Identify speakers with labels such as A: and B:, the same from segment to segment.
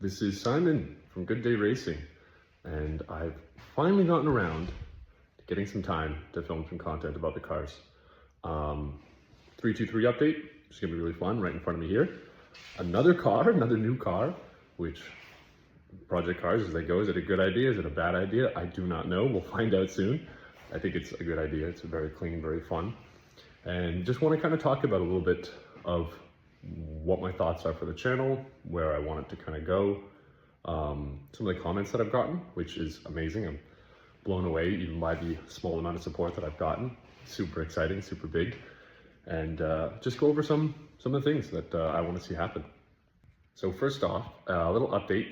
A: This is Simon from Good Day Racing, and I've finally gotten around to getting some time to film some content about the cars. 323 update, it's gonna be really fun, right in front of me here. Another new car, which Project Cars as they go. Is it a good idea? Is it a bad idea? I do not know. We'll find out soon. I think it's a good idea. It's very clean, very fun. And just want to kind of talk about a little bit of what my thoughts are for the channel, where I want it to kind of go. Some of the comments that I've gotten, which is amazing. I'm blown away even by the small amount of support that I've gotten. Super exciting, super big. And just go over some of the things that I want to see happen. So first off, a little update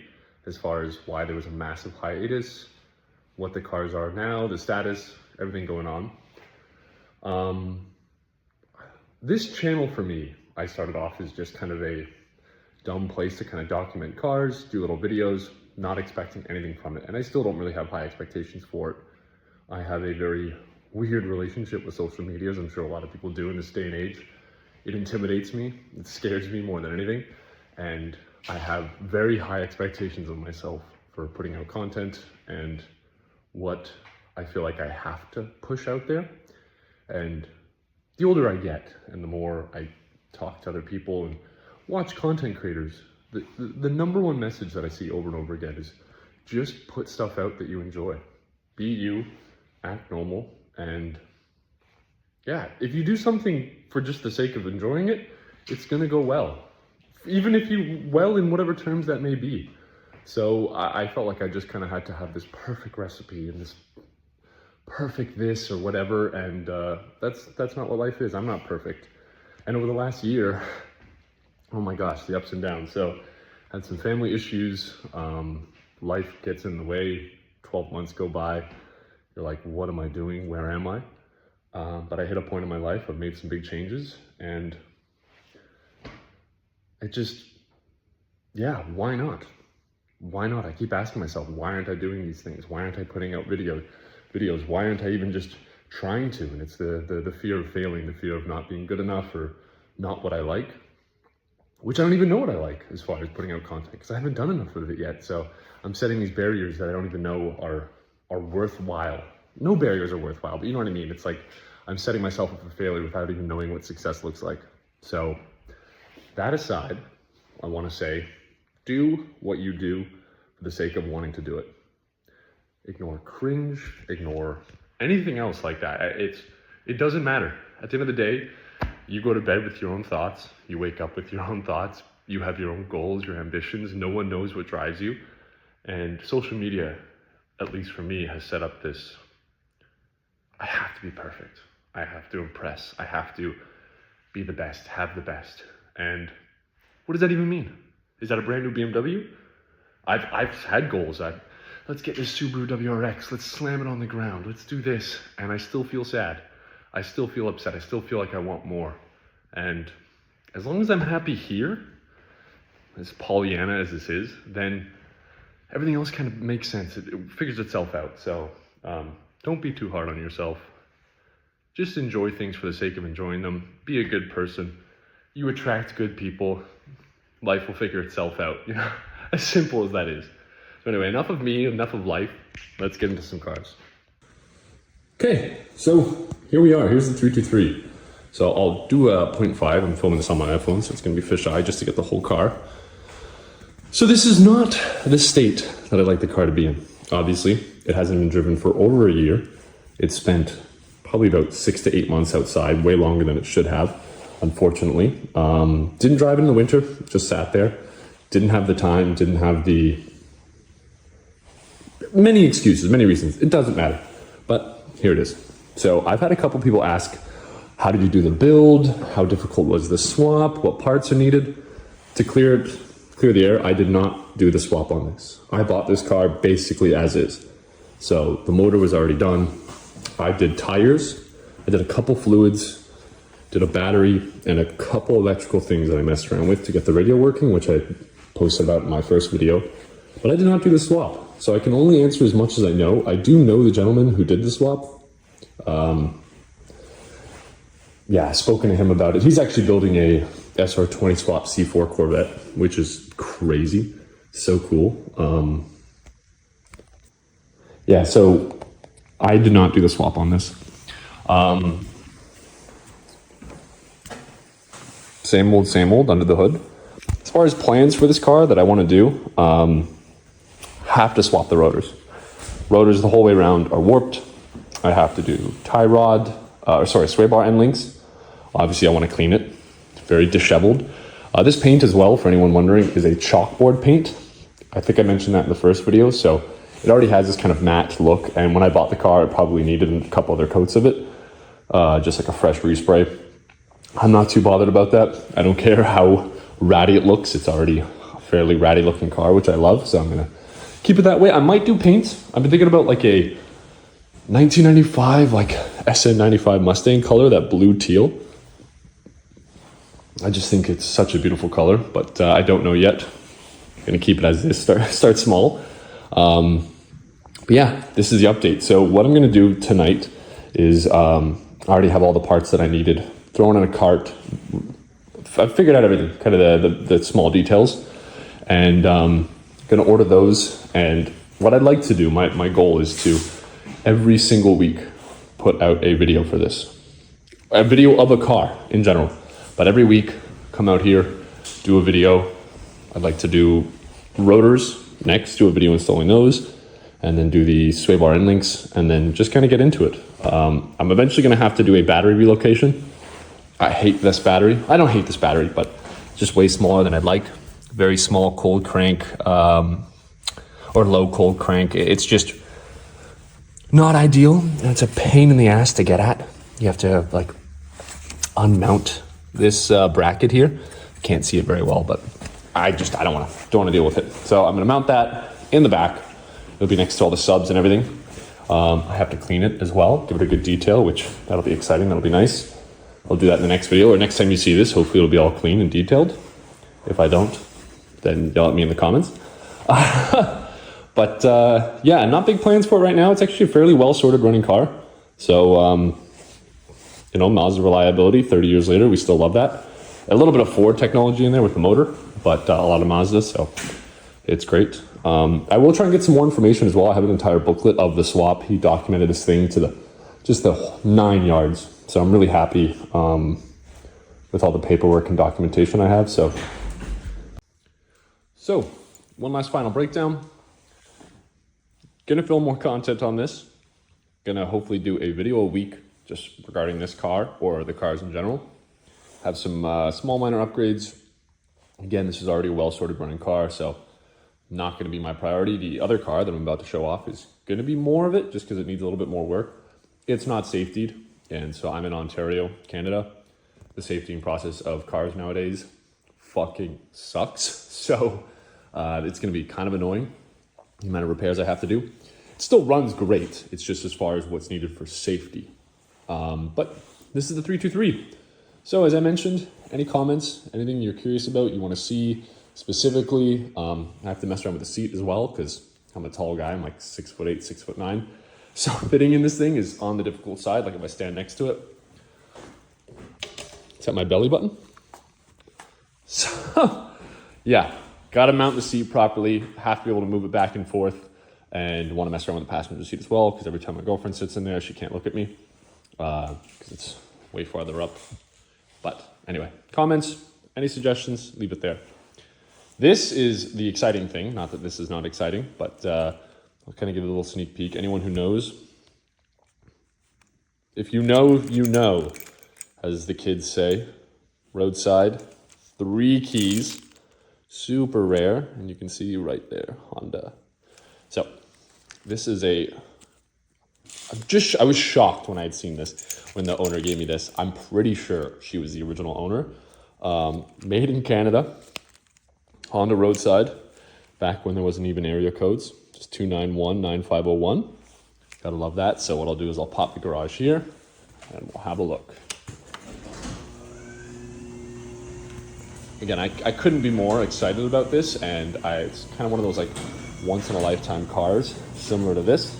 A: as far as why there was a massive hiatus, what the cars are now, the status, everything going on. This channel for me, I started off as just kind of a dumb place to kind of document cars, do little videos, not expecting anything from it. And I still don't really have high expectations for it. I have a very weird relationship with social media, as I'm sure a lot of people do in this day and age. It intimidates me, it scares me more than anything. And I have very high expectations of myself for putting out content and what I feel like I have to push out there. And the older I get and the more I talk to other people and watch content creators, the number one message that I see over and over again is just put stuff out that you enjoy. Be you, act normal, and yeah, if you do something for just the sake of enjoying it, it's gonna go well. Even if you, well, in whatever terms that may be. So I felt like I just kind of had to have this perfect recipe and this perfect this or whatever, and that's not what life is. I'm not perfect. And over the last year, oh my gosh, the ups and downs. So had some family issues, life gets in the way, 12 months go by. You're like, what am I doing? Where am I? But I hit a point in my life, I've made some big changes, and it just, yeah, why not? Why not? I keep asking myself, why aren't I doing these things? Why aren't I putting out videos? Why aren't I even just trying to? And it's the fear of failing, the fear of not being good enough or not what I like, which I don't even know what I like as far as putting out content, because I haven't done enough of it yet. So I'm setting these barriers that I don't even know are worthwhile. No barriers are worthwhile, but you know what I mean? It's like I'm setting myself up for failure without even knowing what success looks like. So that aside, I want to say, do what you do for the sake of wanting to do it. Ignore cringe, ignore anything else like that. It doesn't matter. At the end of the day, you go to bed with your own thoughts, you wake up with your own thoughts, you have your own goals, your ambitions, no one knows what drives you. And social media, at least for me, has set up this, I have to be perfect. I have to impress. I have to be the best, have the best. And what does that even mean? Is that a brand new BMW? I've had goals. Let's get this Subaru WRX. Let's slam it on the ground. Let's do this. And I still feel sad. I still feel upset. I still feel like I want more. And as long as I'm happy here, as Pollyanna as this is, then everything else kind of makes sense. It figures itself out. So don't be too hard on yourself. Just enjoy things for the sake of enjoying them. Be a good person. You attract good people. Life will figure itself out. You know, as simple as that is. So anyway, enough of me, enough of life. Let's get into some cars. Okay, so here we are. Here's the 323. So I'll do a 0.5. I'm filming this on my iPhone, so it's going to be fisheye just to get the whole car. So this is not the state that I'd like the car to be in. Obviously, it hasn't been driven for over a year. It spent probably about 6 to 8 months outside, way longer than it should have, unfortunately. Didn't drive it in the winter, just sat there. Didn't have the time, didn't have the... Many excuses, many reasons. It doesn't matter. But here it is. So I've had a couple people ask, how did you do the build? How difficult was the swap? What parts are needed? To clear the air, I did not do the swap on this. I bought this car basically as is. So the motor was already done. I did tires. I did a couple fluids, did a battery, and a couple electrical things that I messed around with to get the radio working, which I posted about in my first video. But I did not do the swap. So I can only answer as much as I know. I do know the gentleman who did the swap. Yeah, I've spoken to him about it. He's actually building a SR20 swap C4 Corvette, which is crazy. So cool. Yeah, so I did not do the swap on this. Same old under the hood. As far as plans for this car that I want to do, have to swap the rotors. Rotors the whole way around are warped. I have to do tie rod, sway bar end links. Obviously I want to clean it. It's very disheveled. This paint as well, for anyone wondering, is a chalkboard paint. I think I mentioned that in the first video. So it already has this kind of matte look. And when I bought the car, it probably needed a couple other coats of it. Just like a fresh respray. I'm not too bothered about that. I don't care how ratty it looks. It's already a fairly ratty looking car, which I love. So I'm going to keep it that way. I might do paint. I've been thinking about like a 1995, like SN95 Mustang color, that blue teal. I just think it's such a beautiful color, but I don't know yet. I'm going to keep it as this, start small. But yeah, this is the update. So what I'm going to do tonight is I already have all the parts that I needed thrown in a cart. I figured out everything, kind of the small details, and going to order those. And what I'd like to do, my goal is to every single week put out a video for this, a video of a car in general, but every week come out here, do a video. I'd like to do rotors next, do a video installing those, and then do the sway bar end links, and then just kind of get into it. I'm eventually going to have to do a battery relocation. I hate this battery. I don't hate this battery, but it's just way smaller than I'd like. Very small cold crank, or low cold crank. It's just not ideal. And it's a pain in the ass to get at. You have to like unmount this bracket here. Can't see it very well, but I don't want to deal with it. So I'm going to mount that in the back. It'll be next to all the subs and everything. I have to clean it as well, give it a good detail, which that'll be exciting. That'll be nice. I'll do that in the next video, or next time you see this. Hopefully it'll be all clean and detailed. If I don't, then yell at me in the comments. But yeah, not big plans for it right now. It's actually a fairly well sorted running car. So, you know, Mazda reliability, 30 years later, we still love that. A little bit of Ford technology in there with the motor, but a lot of Mazda, so it's great. I will try and get some more information as well. I have an entire booklet of the swap. He documented this thing to just the 9 yards. So I'm really happy with all the paperwork and documentation I have. So one last final breakdown. Gonna film more content on this. Gonna hopefully do a video a week just regarding this car or the cars in general. Have some small minor upgrades. Again, this is already a well-sorted running car, so not going to be my priority. The other car that I'm about to show off is going to be more of it just because it needs a little bit more work. It's not safetied, and so I'm in Ontario, Canada. The safetying process of cars nowadays fucking sucks. So it's going to be kind of annoying, the amount of repairs I have to do. It still runs great. It's just as far as what's needed for safety. But this is the 323. So as I mentioned, any comments, anything you're curious about, you want to see specifically, I have to mess around with the seat as well because I'm a tall guy. I'm like 6'8", 6'9". So fitting in this thing is on the difficult side. Like if I stand next to it, it's at my belly button. So yeah, got to mount the seat properly. Have to be able to move it back and forth, and want to mess around with the passenger seat as well because every time my girlfriend sits in there, she can't look at me because it's way farther up. But anyway, comments, any suggestions, leave it there. This is the exciting thing. Not that this is not exciting, but I'll kind of give it a little sneak peek. Anyone who knows, if you know, you know, as the kids say. Roadside, 3 keys, super rare, and you can see right there, Honda. So this is I was shocked when I had seen this, when the owner gave me this. I'm pretty sure she was the original owner. Made in Canada, Honda Roadside, back when there wasn't even area codes, just 291-9501. Gotta love that. So what I'll do is I'll pop the garage here and we'll have a look. Again, I couldn't be more excited about this, and it's kind of one of those like once in a lifetime cars, similar to this.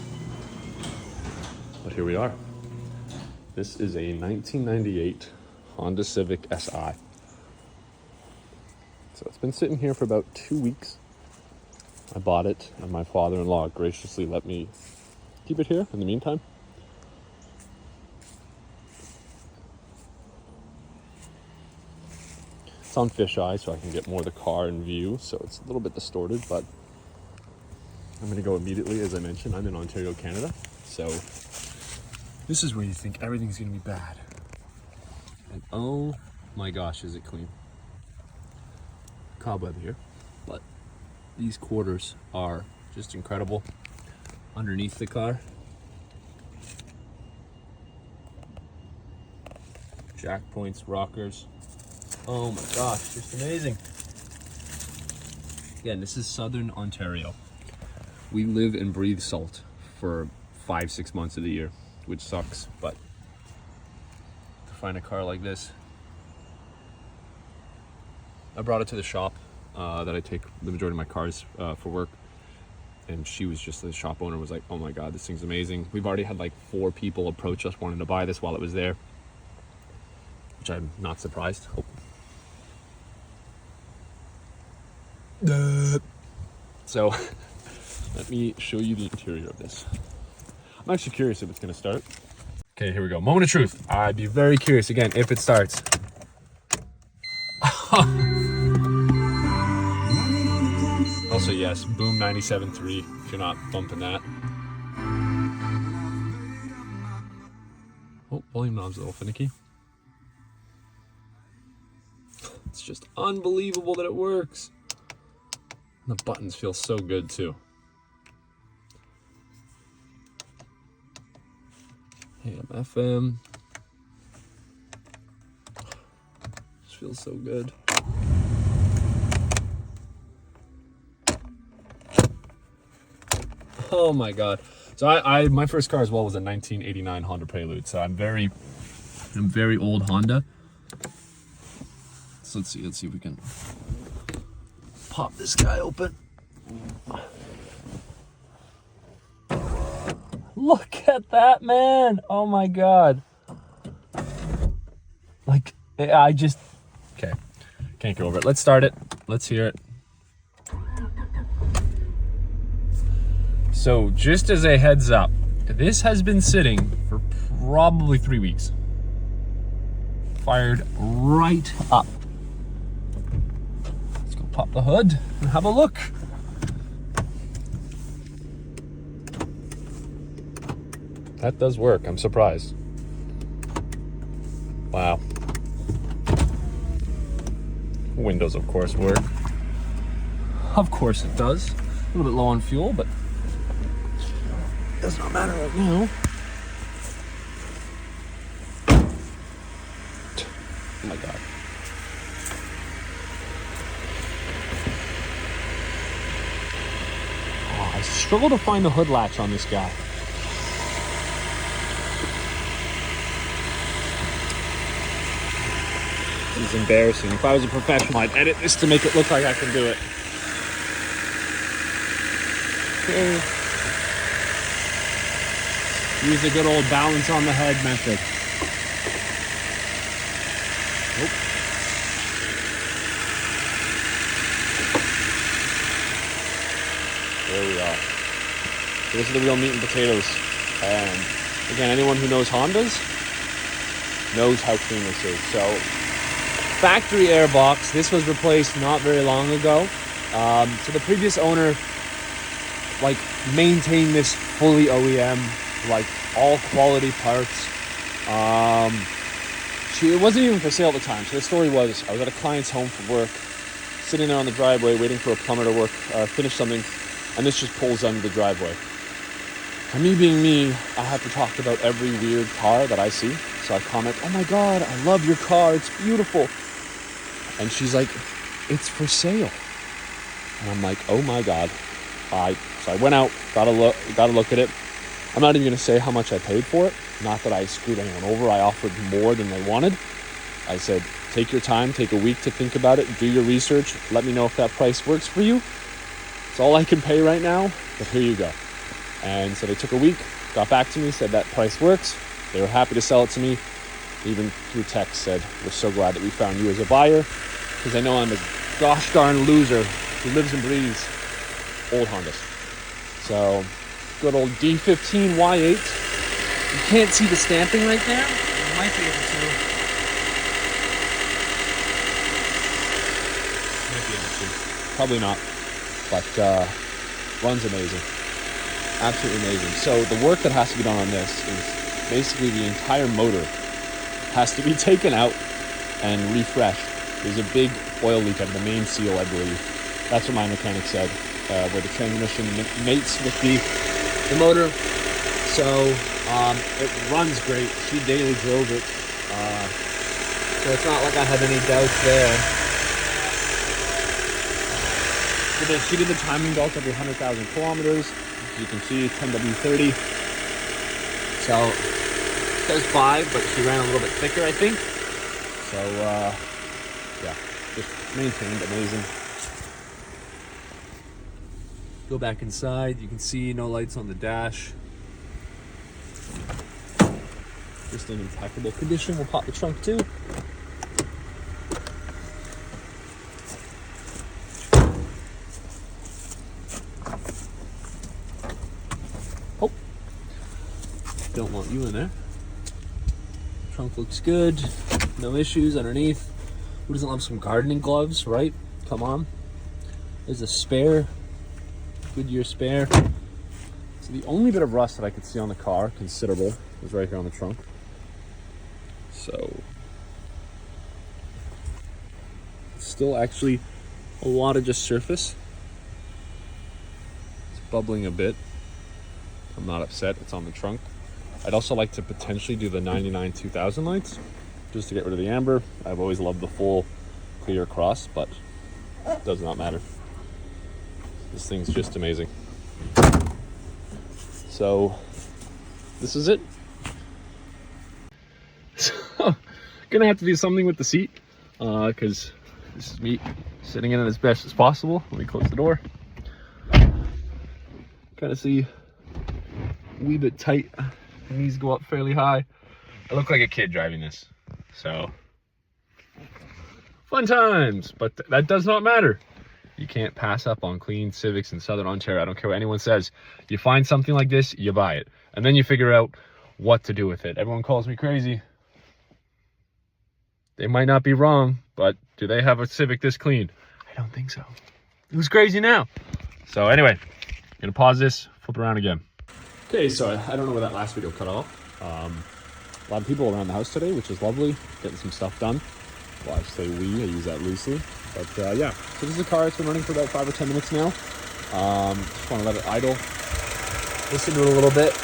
A: But here we are. This is a 1998 Honda Civic SI. So it's been sitting here for about 2 weeks. I bought it, and my father-in-law graciously let me keep it here in the meantime. It's on fisheye, so I can get more of the car in view, so it's a little bit distorted, but I'm going to go immediately. As I mentioned, I'm in Ontario, Canada, so this is where you think everything's going to be bad. And oh my gosh, is it clean. Cobweb here, but these quarters are just incredible. Underneath the car, jack points, rockers. Oh my gosh, just amazing. Again, this is Southern Ontario. We live and breathe salt for 5-6 months of the year, which sucks, but to find a car like this. I brought it to the shop that I take the majority of my cars for work, and the shop owner was like, oh my god, this thing's amazing. We've already had like 4 people approach us wanting to buy this while it was there, which I'm not surprised. So let me show you the interior of this. I'm actually curious if it's going to start. Okay, here we go. Moment of truth. I'd be very curious again if it starts. Also, yes, boom 97.3 if you're not bumping that. Oh, volume knob's a little finicky. It's just unbelievable that it works. The buttons feel so good too. AM, FM. This feels so good. Oh my god. So I my first car as well was a 1989 Honda Prelude. So I'm very old Honda. So let's see if we can pop this guy open. Look at that, man. Oh my god. Like, I just... Okay. Can't go over it. Let's start it. Let's hear it. So, just as a heads up, this has been sitting for probably 3 weeks. Fired right up. Let's go pop the hood and have a look. That does work. I'm surprised. Wow. Windows, of course, work. Of course it does. A little bit low on fuel, but it does not matter right now. Oh my god. Oh, I struggle to find the hood latch on this guy. This is embarrassing. If I was a professional, I'd edit this to make it look like I can do it. Okay. Use the good old balance on the head method. Nope. There we are. So this is the real meat and potatoes. Again, anyone who knows Hondas knows how clean this is. So, factory airbox. This was replaced not very long ago. So the previous owner, like, maintained this fully OEM, like all quality parts. It wasn't even for sale at the time. So the story was, I was at a client's home for work, sitting there on the driveway waiting for a plumber to finish something, and this just pulls under the driveway. And me being me, I have to talk about every weird car that I see. So I comment, oh my god, I love your car, it's beautiful. And she's like, it's for sale. And I'm like, oh my god. So I went out, got a look at it. I'm not even going to say how much I paid for it. Not that I screwed anyone over. I offered more than they wanted. I said, take your time, take a week to think about it, do your research. Let me know if that price works for you. It's all I can pay right now, but here you go. And so they took a week, got back to me, said that price works. They were happy to sell it to me. Even through text said, we're so glad that we found you as a buyer, because I know I'm a gosh darn loser who lives and breathes
B: old Hondas. So, good old D15 Y8. You can't see the stamping right there. You might be able to. Probably not. But runs amazing. Absolutely amazing. So the work that has to be done on this is basically the entire motor has to be taken out and refreshed. There's a big oil leak out of the main seal, I believe. That's what my mechanic said, where the transmission mates with the motor. So it runs great. She daily drove it. So it's not like I had any doubts there. She did the timing belt every 100,000 kilometers. As you can see, 10W30. So it says 5, but she ran a little bit thicker, I think. So yeah, just maintained, amazing. Go back inside, you can see no lights on the dash. Just in impeccable condition. We'll pop the trunk too. Oh, don't want you in there. Trunk looks good, no issues underneath. Who doesn't love some gardening gloves, right? Come on. There's a spare, Goodyear spare. So the only bit of rust that I could see on the car, considerable, was right here on the trunk. So it's still actually a lot of just surface. It's bubbling a bit. I'm not upset, it's on the trunk. I'd also like to potentially do the 99 2000 lights just to get rid of the amber. I've always loved the full clear across, but it does not matter. This thing's just amazing. So this is it. So gonna have to do something with the seat because this is me sitting in it as best as possible. Let me close the door. Kind of see a wee bit tight. My knees go up fairly high. I look like a kid driving this. So fun times, but that does not matter. You can't pass up on clean Civics in Southern Ontario. I don't care what anyone says. You find something like this, you buy it. And then you figure out what to do with it. Everyone calls me crazy. They might not be wrong, but do they have a Civic this clean? I don't think so. Who's crazy now? So anyway, I'm gonna pause this, flip around again. Okay, so I don't know where that last video cut off. A lot of people around the house today, which is lovely. Getting some stuff done. Well, I say we, I use that loosely. But yeah, so this is a car that's been running for about 5 or 10 minutes now. Just want to let it idle. Listen to it a little bit.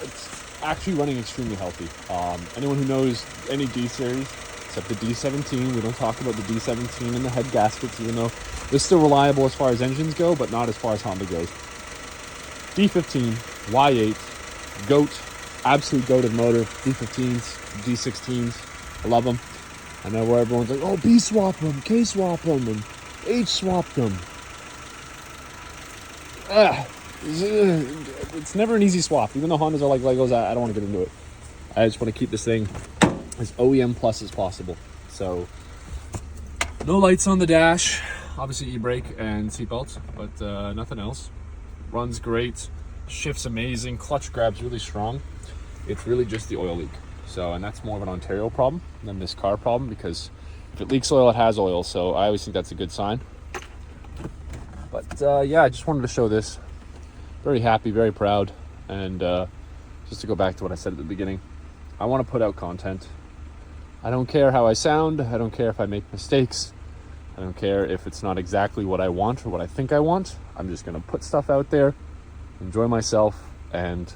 B: It's actually running extremely healthy. Anyone who knows any D series, except the D17, we don't talk about the D17 and the head gaskets, even though they're still reliable as far as engines go, but not as far as Honda goes. D15, Y8, GOAT, absolute goated motor, D15s, D16s, I love them. I know where everyone's like, oh, B swap them, K swap them, and H swap them. It's never an easy swap. Even though Hondas are like Legos, I don't want to get into it. I just want to keep this thing as OEM plus as possible. So, no lights on the dash. Obviously e-brake and seatbelts, but nothing else. Runs great, shifts amazing, clutch grab's really strong. It's really just the oil leak. So, and that's more of an Ontario problem than this car problem, because if it leaks oil, it has oil. So I always think that's a good sign. But yeah, I just wanted to show this. Very happy, very proud. And just to go back to what I said at the beginning, I want to put out content. I don't care how I sound. I don't care if I make mistakes. I don't care if it's not exactly what I want or what I think I want. I'm just going to put stuff out there, enjoy myself, and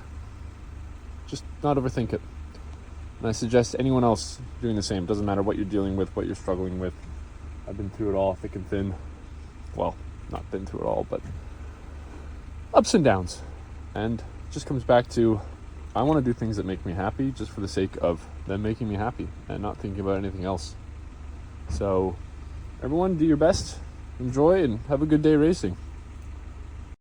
B: just not overthink it. And I suggest anyone else doing the same. Doesn't matter what you're dealing with, what you're struggling with. I've been through it all, thick and thin. Well, not been through it all, but ups and downs. And it just comes back to, I want to do things that make me happy just for the sake of them making me happy and not thinking about anything else. So everyone, do your best, enjoy, and have a good day racing.